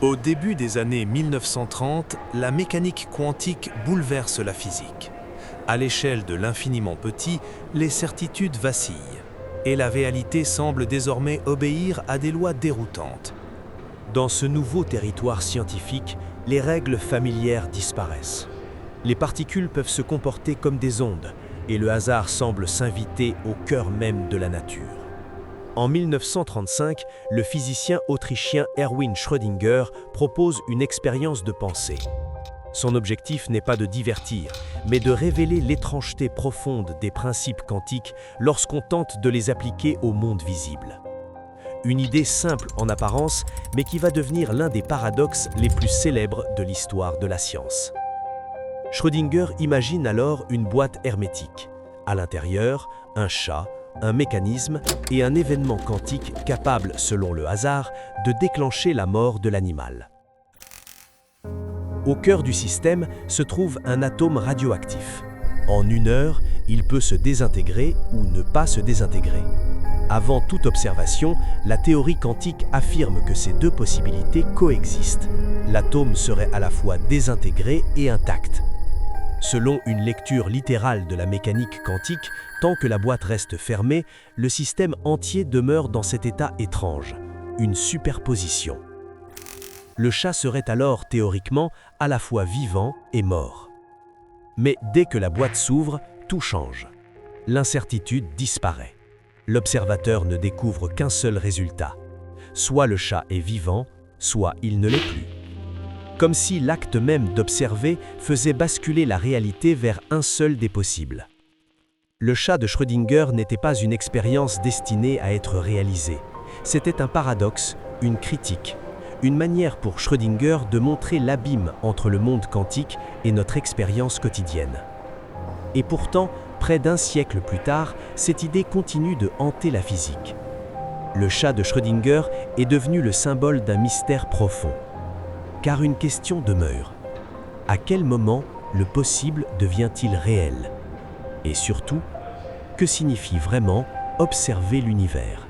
Au début des années 1930, la mécanique quantique bouleverse la physique. À l'échelle de l'infiniment petit, les certitudes vacillent, et la réalité semble désormais obéir à des lois déroutantes. Dans ce nouveau territoire scientifique, les règles familières disparaissent. Les particules peuvent se comporter comme des ondes, et le hasard semble s'inviter au cœur même de la nature. En 1935, le physicien autrichien Erwin Schrödinger propose une expérience de pensée. Son objectif n'est pas de divertir, mais de révéler l'étrangeté profonde des principes quantiques lorsqu'on tente de les appliquer au monde visible. Une idée simple en apparence, mais qui va devenir l'un des paradoxes les plus célèbres de l'histoire de la science. Schrödinger imagine alors une boîte hermétique. À l'intérieur, un chat, un mécanisme et un événement quantique capable, selon le hasard, de déclencher la mort de l'animal. Au cœur du système se trouve un atome radioactif. En 1 heure, il peut se désintégrer ou ne pas se désintégrer. Avant toute observation, la théorie quantique affirme que ces deux possibilités coexistent. L'atome serait à la fois désintégré et intact. Selon une lecture littérale de la mécanique quantique, tant que la boîte reste fermée, le système entier demeure dans cet état étrange, une superposition. Le chat serait alors théoriquement à la fois vivant et mort. Mais dès que la boîte s'ouvre, tout change. L'incertitude disparaît. L'observateur ne découvre qu'un seul résultat. Soit le chat est vivant, soit il ne l'est plus. Comme si l'acte même d'observer faisait basculer la réalité vers un seul des possibles. Le chat de Schrödinger n'était pas une expérience destinée à être réalisée. C'était un paradoxe, une critique, une manière pour Schrödinger de montrer l'abîme entre le monde quantique et notre expérience quotidienne. Et pourtant, près d'1 siècle plus tard, cette idée continue de hanter la physique. Le chat de Schrödinger est devenu le symbole d'un mystère profond. Car une question demeure. À quel moment le possible devient-il réel? Et surtout, que signifie vraiment observer l'univers?